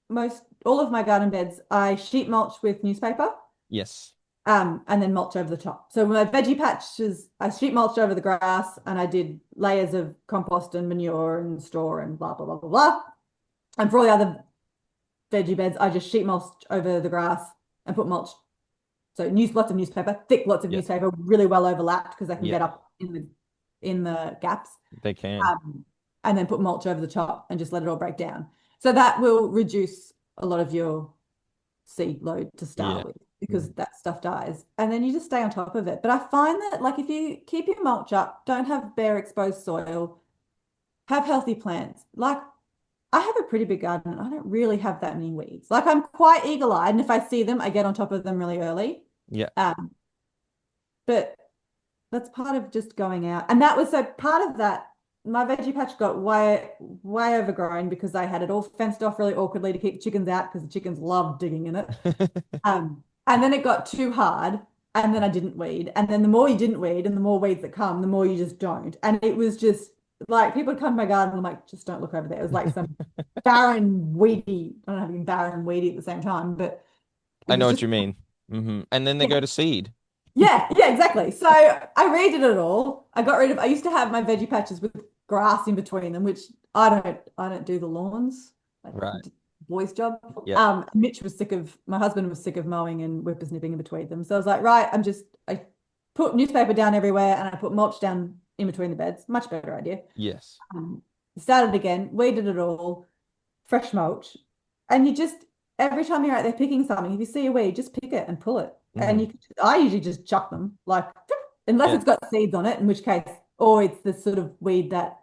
most all of my garden beds, I sheet mulch with newspaper, Yes. and then mulch over the top. So my veggie patches, I sheet mulched over the grass, and I did layers of compost and manure and straw and blah blah blah blah blah. And for all the other veggie beds, I just sheet mulched over the grass and put mulch. So lots of newspaper, thick lots of Yeah. newspaper, really well overlapped because they can Yeah. get up in the gaps. They can. Um, and then put mulch over the top and just let it all break down. So that will reduce a lot of your seed load to Yeah. start with because Mhm. that stuff dies. And then you just stay on top of it. But I find that like if you keep your mulch up, don't have bare exposed soil, have healthy plants. Like I have a pretty big garden. I don't really have that many weeds. Like I'm quite eagle-eyed, and if I see them, I get on top of them really early. Yeah. Um, but that's part of just going out. And that was so part of that. My veggie patch got way overgrown because I had it all fenced off really awkwardly to keep chickens out because the chickens love digging in it. And then it got too hard, and then I didn't weed. And then the more you didn't weed and the more weeds that come, the more you just don't. And it was just like people would come to my garden and I'm like, just don't look over there. It was like some barren, weedy, I don't know if you can barren and weedy at the same time, but it I know was what just you mean. And then they yeah, go to seed. yeah, exactly. So I redid it all. I used to have my veggie patches with grass in between them, which I don't do the lawns, like Right. boy's job. Yeah. My husband was sick of mowing and whippersnipping in between them. So I was like, right, I put newspaper down everywhere and I put mulch down in between the beds. Much better idea. Yes. Started again, weeded it all, fresh mulch. And every time you're out there picking something, if you see a weed, just pick it and pull it. And Hmm. I usually just chuck them, like, unless Yeah. it's got seeds on it, in which case, or it's the sort of weed that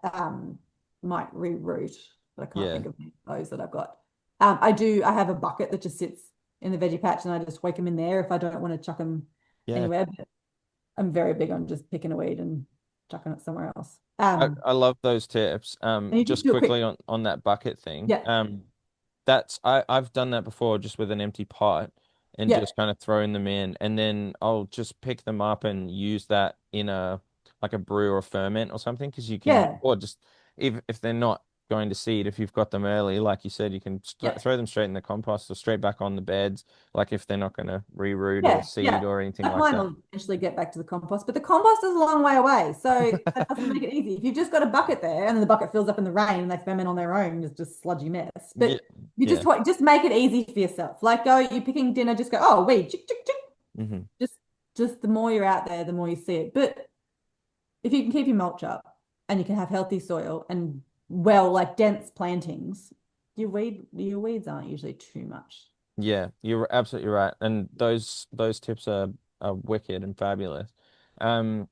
might reroot. But I can't Yeah. think of those that I've got. I have a bucket that just sits in the veggie patch and I just wake them in there if I don't want to chuck them Yeah. anywhere. But I'm very big on just picking a weed and chucking it somewhere else. I love those tips. And you just Just do a quickly quick, on that bucket thing. yeah, I've done that before just with an empty pot and yeah, just kind of throwing them in, and then I'll just pick them up and use that in a like a brew or a ferment or something, because you can, yeah, or just if they're not going to seed, if you've got them early, like you said, you can yeah. throw them straight in the compost or straight back on the beds, like if they're not going to reroot or Yeah, seed yeah. or anything But like mine that. will eventually get back to the compost, but the compost is a long way away. So that doesn't make it easy. If you've just got a bucket there and then the bucket fills up in the rain and they ferment on their own, it's just sludgy mess. Yeah, But you yeah. just make it easy for yourself. Like you're picking dinner, just go, oh, weed, chick, chick, chick. Hmm. Just just the more you're out there, the more you see it. But if you can keep your mulch up and you can have healthy soil and like dense plantings, your weeds aren't usually too much. Yeah, you're absolutely right. And those tips are wicked and fabulous. Um,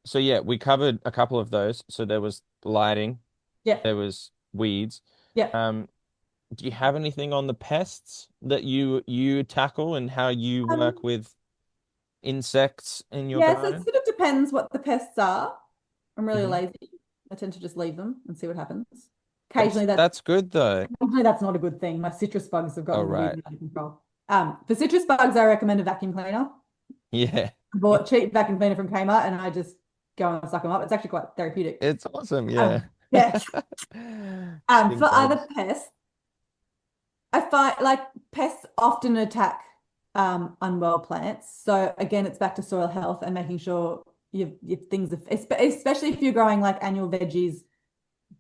so yeah, we covered a couple of those. So there was lighting, Yeah. there was weeds. Yeah. Um, do you have anything on the pests that you tackle and how you work Um, with insects in your yeah, so it garden? sort of depends what the pests are. I'm really Hmm. lazy. I tend to just leave them and see what happens. That's Occasionally that's that's good though. occasionally that's not a good thing. My citrus bugs have Oh gotten the weeds right. out of control. For citrus bugs, I recommend a vacuum cleaner. Yeah. I bought cheap vacuum cleaner from Kmart and I just go and suck them up. It's actually quite therapeutic. It's awesome, yeah. Um, yeah. For Stink other bugs. pests, I find like pests often attack unwell plants. So again, it's back to soil health and making sure your things, especially if you're growing like annual veggies,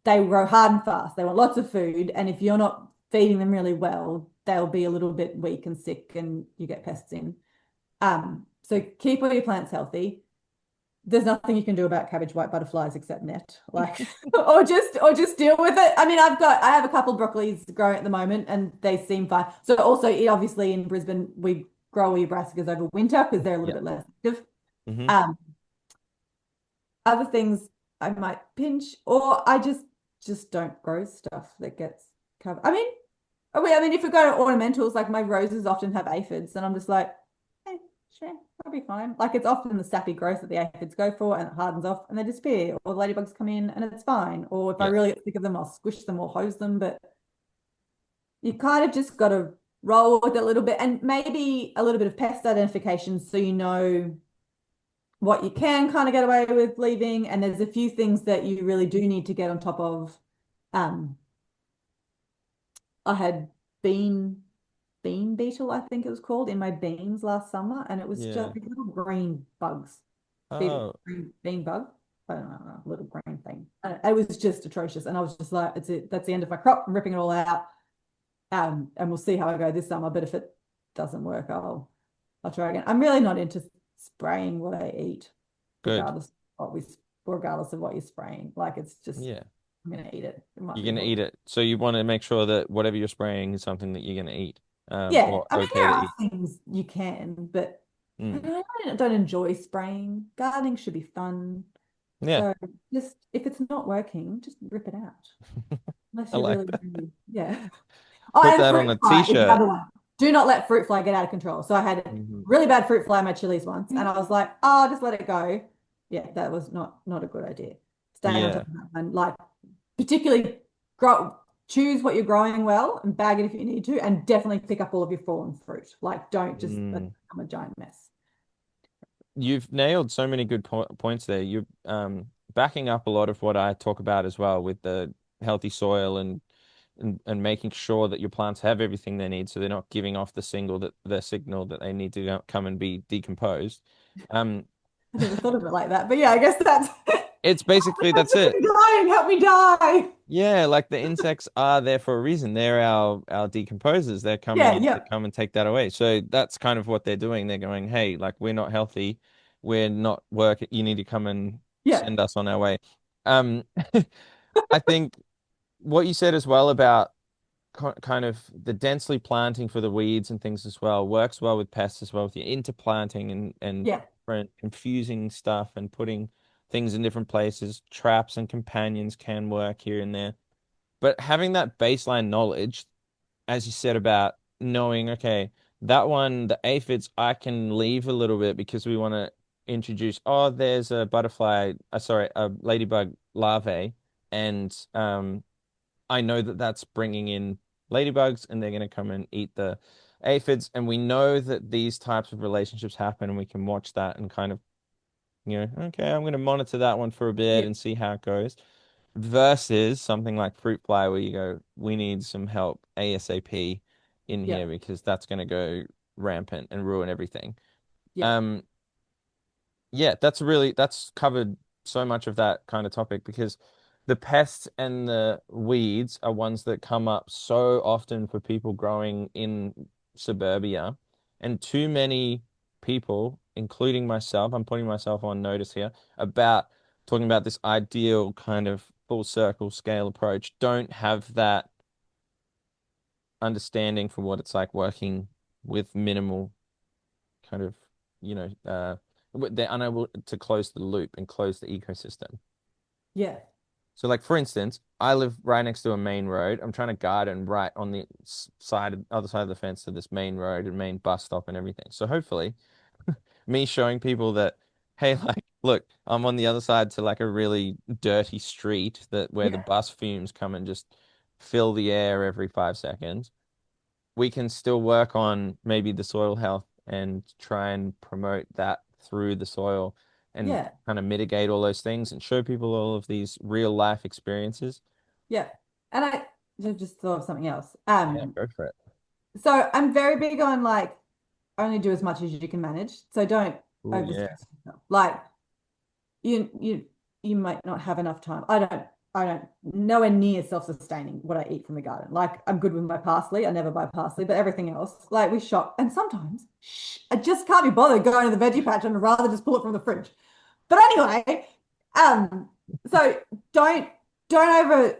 they grow hard and fast. They want lots of food, and if you're not feeding them really well, they'll be a little bit weak and sick, and you get pests in. So keep all your plants healthy. There's nothing you can do about cabbage white butterflies except net, like, or just deal with it. I mean, I have a couple broccolis growing at the moment, and they seem fine. So also, obviously in Brisbane we grow all your brassicas over winter because they're a little Yeah. bit less active. Hmm. Um, Other things I might pinch, or I just don't grow stuff that gets covered. I mean, if we go to ornamentals, like my roses often have aphids, and I'm just like, hey, sure, that'll be fine. Like it's often the sappy growth that the aphids go for, and it hardens off, and they disappear, or the ladybugs come in, and it's fine. Or if I Yeah. really get sick of them, I'll squish them or hose them. But you kind of just got to roll with it a little bit, and maybe a little bit of pest identification, so you know what you can kind of get away with leaving, and there's a few things that you really do need to get on top of. Um, I had bean beetle, I think it was called, in my beans last summer, and it was Yeah. just these little green bugs, Oh, bean bug. I don't know, little green thing. And it was just atrocious, and I was just like, "It's it. That's the end of my crop. I'm ripping it all out. And we'll see how I go this summer. But if it doesn't work, I'll try again. I'm really not into spraying what I eat, good. regardless of what we, regardless of what you're spraying. Like it's just, Yeah. I'm gonna eat it. It might You're be gonna eat horrible. it. So you want to make sure that whatever you're spraying is something that you're gonna eat, Yeah, or I mean okay there to are eat. things you can, but Mm. I don't enjoy spraying. Gardening should be fun. Yeah, So just if it's not working, just rip it out. Unless I you're like really, that. really, yeah. Oh, Put and that on fruit a fly is the t-shirt. other one. Do not let fruit fly get out of control. So I had a Hmm. really bad fruit fly in my chilies once, and I was like, oh, just let it go. Yeah, that was not a good idea. Stay on Yeah. top of that and like particularly grow choose what you're growing well and bag it if you need to, and definitely pick up all of your fallen fruit. Like don't just let it Mm. become a giant mess. You've nailed so many good points there. You're backing up a lot of what I talk about as well with the healthy soil and making sure that your plants have everything they need so they're not giving off the signal that they need to come and be decomposed. Um, I never thought of it like that, but yeah, I guess that's it's basically that's it. dying. Help me die. Yeah, like the insects are there for a reason. They're our decomposers. They're coming Yeah, in to yeah, come and take that away. So that's kind of what they're doing. They're going, hey, like we're not healthy. We're not working. You need to come and yeah, send us on our way. Um, I think what you said as well about kind of the densely planting for the weeds and things as well works well with pests as well with your interplanting and yeah, different confusing stuff and putting things in different places. Traps and companions can work here and there. But having that baseline knowledge, as you said about knowing, okay, that one, the aphids, I can leave a little bit because we want to introduce, oh, there's a butterfly, sorry, a ladybug larvae, and I know that that's bringing in ladybugs, and they're going to come and eat the aphids, and we know that these types of relationships happen, and we can watch that and kind of, okay, I'm going to monitor that one for a bit yeah, and see how it goes versus something like fruit fly where you go, we need some help ASAP in yeah, here because that's going to go rampant and ruin everything. yeah, Um, yeah, that's covered so much of that kind of topic because the pests and the weeds are ones that come up so often for people growing in suburbia, and too many people, including myself, I'm putting myself on notice here about talking about this ideal kind of full circle scale approach, don't have that understanding for what it's like working with minimal kind of, you know, they're unable to close the loop and close the ecosystem. Yeah. So, like for instance, I live right next to a main road. I'm trying to garden right on the other side of the fence to this main road and main bus stop and everything. So hopefully, me showing people that, hey, like, look, I'm on the other side to like a really dirty street that where the Yeah. bus fumes come and just fill the air every 5 seconds. We can still work on maybe the soil health and try and promote that through the soil and Yeah. kind of mitigate all those things and show people all of these real life experiences. Yeah. And just thought of something else. Yeah, go for it. So I'm very big on like only do as much as you can manage. So don't Oh yeah. overstress yourself. Like you you you might not have enough time. I don't nowhere near self-sustaining what I eat from the garden. Like I'm good with my parsley. I never buy parsley, but everything else, like we shop. And sometimes I just can't be bothered going to the veggie patch and I'd rather just pull it from the fridge. But anyway, um, so don't don't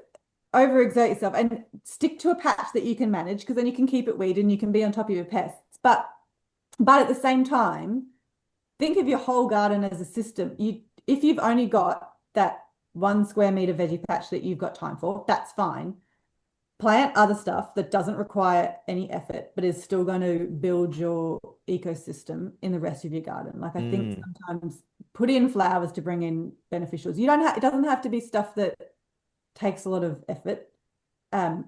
overexert yourself and stick to a patch that you can manage because then you can keep it weeded and you can be on top of your pests. But at the same time, think of your whole garden as a system. If you've only got that 1 square meter veggie patch that you've got time for, that's fine. Plant other stuff that doesn't require any effort, but is still going to build your ecosystem in the rest of your garden. Like I think Mm, sometimes put in flowers to bring in beneficials. You don't have, it doesn't have to be stuff that takes a lot of effort.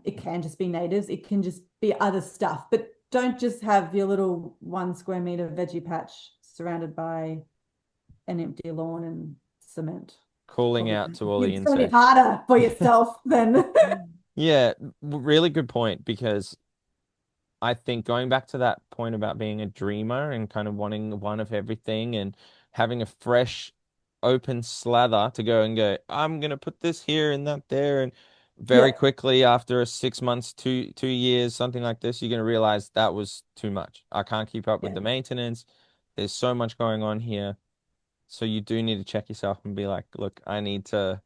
It can just be natives. It can just be other stuff, but don't just have your little 1 square meter veggie patch surrounded by an empty lawn and cement. calling Probably out to all the it's going to be insects. harder for yourself than Yeah, really good point because I think going back to that point about being a dreamer and kind of wanting one of everything and having a fresh, open slather to go, I'm gonna put this here and that there, and very yeah, quickly after 6 months, 2 years, something like this, you're gonna realize that was too much. I can't keep up with yeah, the maintenance. There's so much going on here. So you do need to check yourself and be like, look, I need to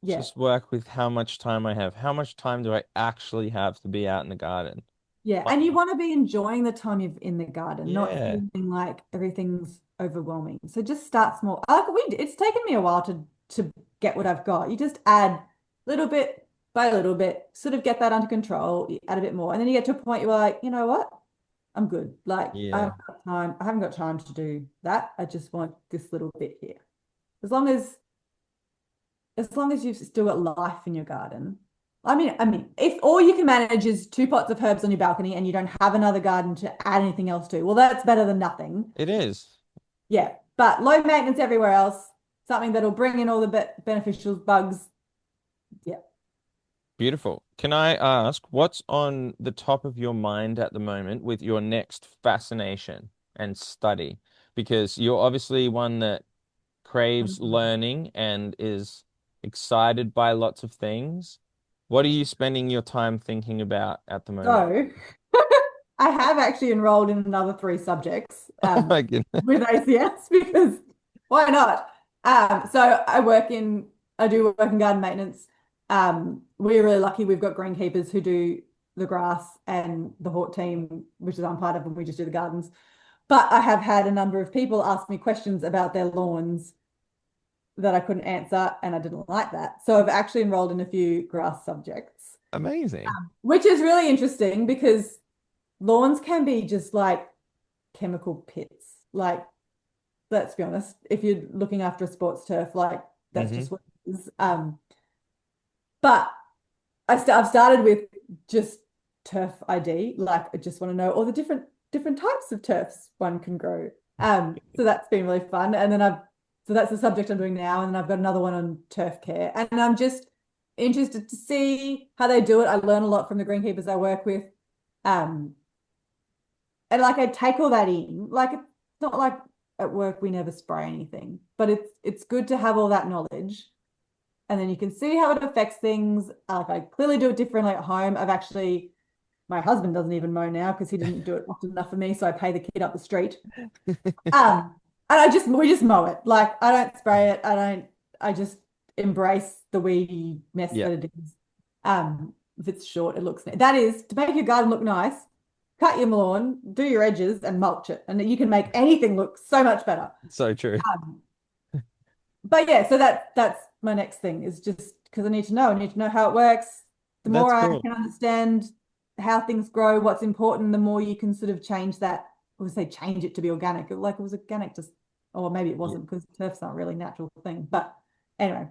yeah. just work with how much time I have. How much time do I actually have to be out in the garden? Yeah, But and you want to be enjoying the time you're in the garden, not yeah. feeling like everything's overwhelming. So just start small. Like it's taken me a while to get what I've got. You just add little bit by little bit, sort of get that under control. You add a bit more, and then you get to a point you're like, you know what? I'm good. Like I Yeah. haven't got time. I haven't got time to do that. I just want this little bit here. As long as as long as you've still got life in your garden. I mean, if all you can manage is 2 pots of herbs on your balcony and you don't have another garden to add anything else to, well, that's better than nothing. It is. Yeah, but low maintenance everywhere else, something that'll bring in all the beneficial bugs. Yeah. Beautiful. Can I ask what's on the top of your mind at the moment with your next fascination and study? Because you're obviously one that craves Mhm. learning and is excited by lots of things. What are you spending your time thinking about at the moment? So I have actually enrolled in another 3 subjects Oh my goodness. with ACS because why not? So I do work in garden maintenance. We're really lucky we've got greenkeepers who do the grass and the hort team, which is I'm part of, and we just do the gardens. But I have had a number of people ask me questions about their lawns that I couldn't answer, and I didn't like that. So I've actually enrolled in a few grass subjects, Amazing. which is really interesting because lawns can be just like chemical pits. Like, let's be honest, if you're looking after a sports turf, like that's Hmm. just what it is. But I've started with just turf ID. Like, I just want to know all the different types of turfs one can grow. So that's been really fun. And then so that's the subject I'm doing now, and then I've got another one on turf care, and I'm just interested to see how they do it. I learn a lot from the greenkeepers I work with. Um, and like I take all that in. Like it's not like at work we never spray anything, but it's good to have all that knowledge. And then you can see how it affects things. Like I clearly do it differently at home. My husband doesn't even mow now because he didn't do it often enough for me. So I pay the kid up the street. Um, and we just mow it. Like I don't spray it. I just embrace the weedy mess Yeah. that it is. Um, if it's short, it looks that is to make your garden look nice. Cut your lawn, do your edges, and mulch it, and you can make anything look so much better. So true. Um, but yeah, so that's my next thing is just because I need to know how it works. The That's more I cool. can understand how things grow, what's important, the more you can sort of change that, or say change it to be organic. Like it was organic just, or maybe it Yeah. wasn't because turf's not really a natural thing. But anyway,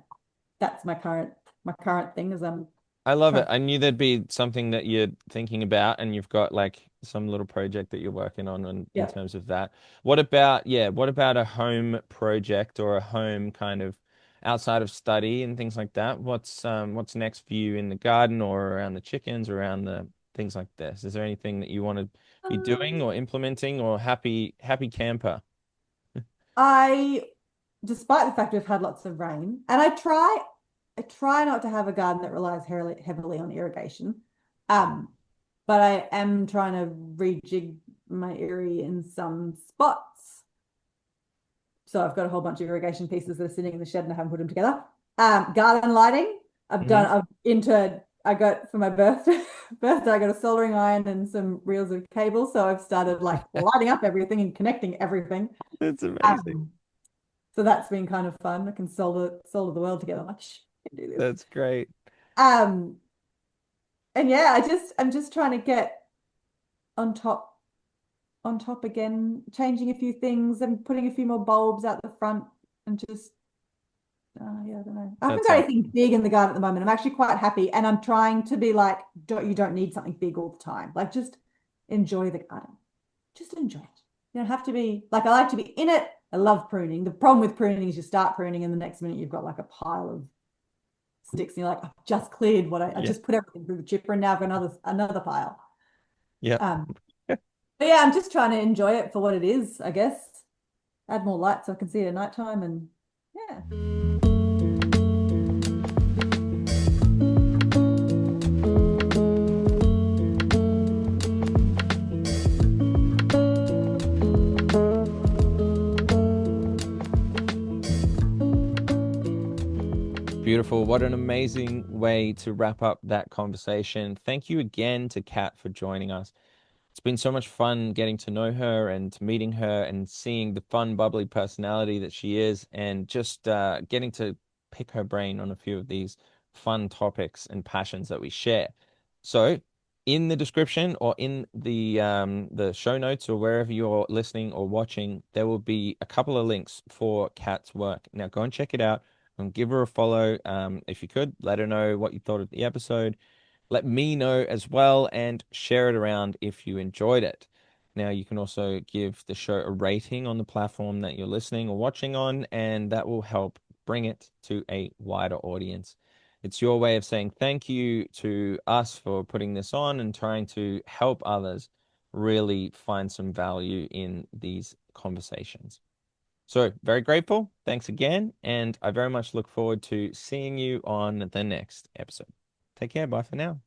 that's my current thing is I'm I love trying it. to, I knew there'd be something that you're thinking about, and you've got like some little project that you're working on in yeah. terms of that. What about, yeah, what about a home project or a home kind of outside of study and things like that? What's next for you in the garden or around the chickens, around the things like this? Is there anything that you want to be doing Um, or implementing or happy camper? I, despite the fact we've had lots of rain, and I try not to have a garden that relies heavily on irrigation. Um, but I am trying to rejig my area in some spots. So I've got a whole bunch of irrigation pieces that are sitting in the shed and I haven't put them together. Garden lighting, Hmm. I got for my birthday, birthday, I got a soldering iron and some reels of cable. So I've started like lighting up everything and connecting everything. That's amazing. Um, so that's been kind of fun. I can solder the world together. I'm like, shh, I can do this. That's great. Um, and yeah, I'm just trying to get on top again, changing a few things and putting a few more bulbs out the front and just yeah, I don't know. I haven't That's got awesome. anything big in the garden at the moment. I'm actually quite happy and I'm trying to be like, you don't need something big all the time. Like just enjoy the garden. Just enjoy it. You don't have to be like I like to be in it. I love pruning. The problem with pruning is you start pruning and the next minute you've got like a pile of sticks and you're like, I've just cleared I Yeah. just put everything through the chipper and now I've got another pile. Yeah. Um, but yeah, I'm just trying to enjoy it for what it is, I guess. Add more light so I can see it at nighttime and yeah. Beautiful. What an amazing way to wrap up that conversation. Thank you again to Kat for joining us. It's been so much fun getting to know her and meeting her and seeing the fun, bubbly personality that she is, and just getting to pick her brain on a few of these fun topics and passions that we share. So, in the description or in the show notes or wherever you're listening or watching, there will be a couple of links for Kat's work. Now, go and check it out and give her a follow. If you could, let her know what you thought of the episode. Let me know as well and share it around if you enjoyed it. Now, you can also give the show a rating on the platform that you're listening or watching on, and that will help bring it to a wider audience. It's your way of saying thank you to us for putting this on and trying to help others really find some value in these conversations. So, very grateful. Thanks again. And I very much look forward to seeing you on the next episode. Take care. Bye for now.